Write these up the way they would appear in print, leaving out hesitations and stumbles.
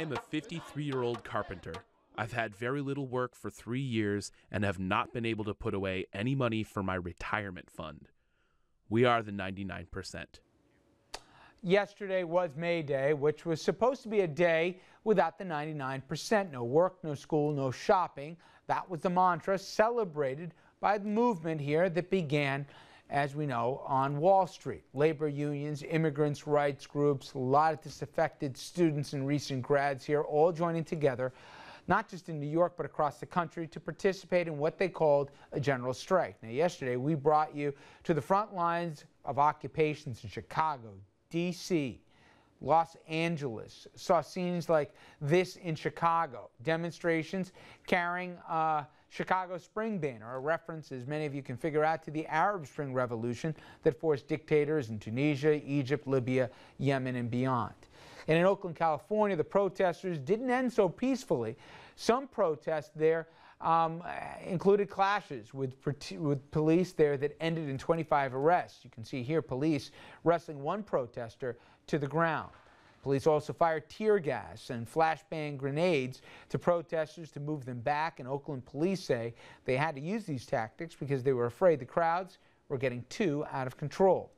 am a 53-year-old carpenter. I've had very little work for 3 years and have not been able to put away any money for my retirement fund. We are the 99%. Yesterday was May Day, which was supposed to be a day without the 99%. No work, no school, no shopping. That was the mantra celebrated by the movement here that began, as we know, on Wall Street. Labor unions, immigrants' rights groups, a lot of disaffected students and recent grads here all joining together, not just in New York but across the country, to participate in what they called a general strike. Now, yesterday we brought you to the front lines of occupations in Chicago, D.C., Los Angeles. Saw scenes like this in Chicago. Demonstrations carrying Chicago Spring banner, a reference, as many of you can figure out, to the Arab Spring Revolution that forced dictators in Tunisia, Egypt, Libya, Yemen, and beyond. And in Oakland, California, the protesters didn't end so peacefully. Some protests there included clashes with police there that ended in 25 arrests. You can see here police wrestling one protester to the ground. Police also fired tear gas and flashbang grenades to protesters to move them back, and Oakland police say they had to use these tactics because they were afraid the crowds were getting too out of control.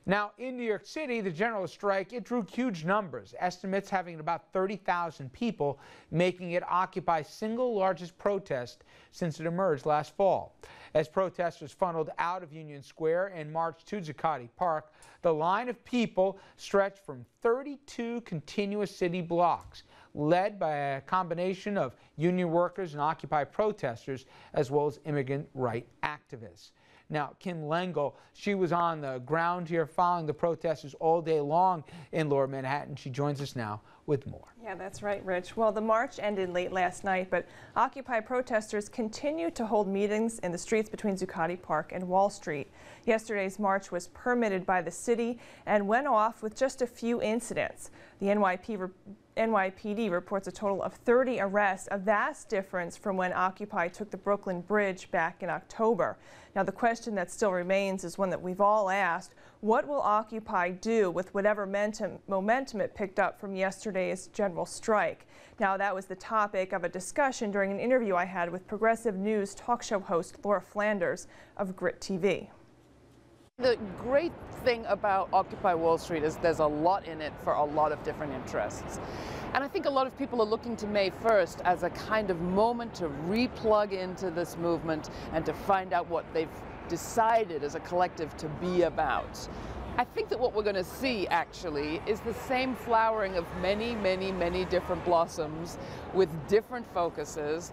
Now, in New York City, the general strike, it drew huge numbers, estimates having about 30,000 people, making it Occupy's single largest protest since it emerged last fall. As protesters funneled out of Union Square and marched to Zuccotti Park, the line of people stretched from 32 continuous city blocks, led by a combination of union workers and Occupy protesters, as well as immigrant right activists. Now, Kim L'Engle, she was on the ground here following the protesters all day long in Lower Manhattan. She joins us now with more. Yeah, that's right, Rich. Well, the march ended late last night, but Occupy protesters continue to hold meetings in the streets between Zuccotti Park and Wall Street. Yesterday's march was permitted by the city and went off with just a few incidents. The NYPD reports a total of 30 arrests, a vast difference from when Occupy took the Brooklyn Bridge back in October. Now, the question that still remains is one that we've all asked. What will Occupy do with whatever momentum it picked up from yesterday's general strike? Now, that was the topic of a discussion during an interview I had with Progressive News talk show host Laura Flanders of Grit TV. The great thing about Occupy Wall Street is there's a lot in it for a lot of different interests. And I think a lot of people are looking to May 1st as a kind of moment to re-plug into this movement and to find out what they've decided as a collective to be about. I think that what we're going to see actually is the same flowering of many, many, many different blossoms with different focuses,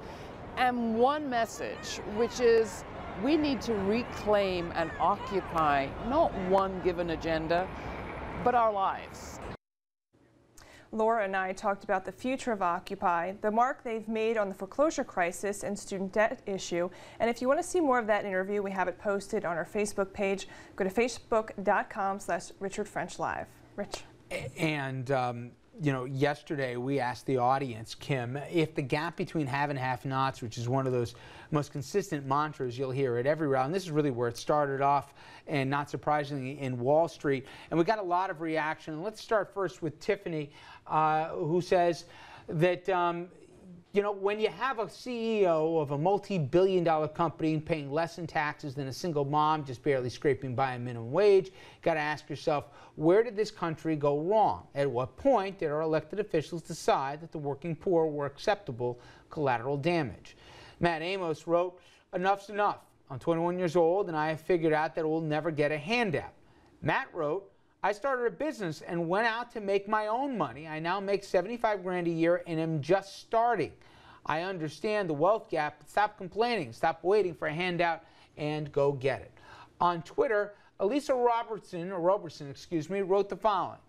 and one message, which is we need to reclaim and occupy not one given agenda, but our lives. Laura and I talked about the future of Occupy, the mark they've made on the foreclosure crisis and student debt issue. And if you want to see more of that interview, we have it posted on our Facebook page. Go to facebook.com/RichardFrenchLive. Rich. And you know, yesterday we asked the audience, Kim, if the gap between have and have-nots, which is one of those most consistent mantras you'll hear at every round, this is really where it started off, and not surprisingly in Wall Street, and we got a lot of reaction. Let's start first with Tiffany, who says that you know, when you have a CEO of a multi-billion-dollar company paying less in taxes than a single mom just barely scraping by a minimum wage, you got to ask yourself, where did this country go wrong? At what point did our elected officials decide that the working poor were acceptable collateral damage? Matt Amos wrote, "Enough's enough. I'm 21 years old and I have figured out that we'll never get a handout." Matt wrote, "I started a business and went out to make my own money. I now make 75 grand a year and am just starting. I understand the wealth gap, but stop complaining, stop waiting for a handout, and go get it." On Twitter, Elisa Robertson wrote the following.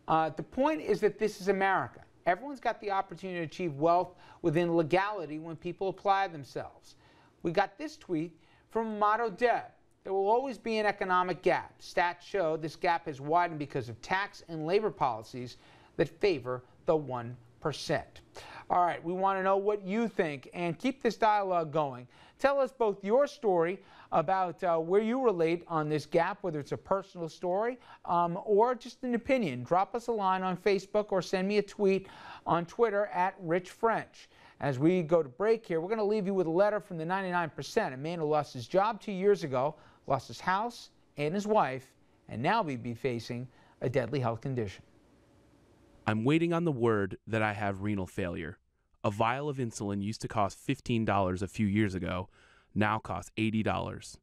The point is that this is America. Everyone's got the opportunity to achieve wealth within legality when people apply themselves. We got this tweet from Amato Deb. "There will always be an economic gap. Stats show this gap has widened because of tax and labor policies that favor the 1%. All right, we want to know what you think and keep this dialogue going. Tell us both your story about where you relate on this gap, whether it's a personal story or just an opinion. Drop us a line on Facebook or send me a tweet on Twitter at Rich French. As we go to break here, we're going to leave you with a letter from the 99%, a man who lost his job 2 years ago, lost his house and his wife, and now may be facing a deadly health condition. I'm waiting on the word that I have renal failure. A vial of insulin used to cost $15 a few years ago, now costs $80.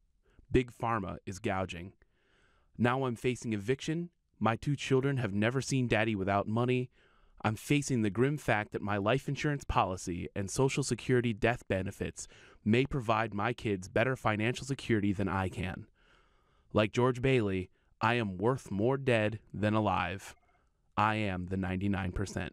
Big Pharma is gouging. Now I'm facing eviction. My 2 children have never seen Daddy without money. I'm facing the grim fact that my life insurance policy and Social Security death benefits may provide my kids better financial security than I can. Like George Bailey, I am worth more dead than alive. I am the 99%.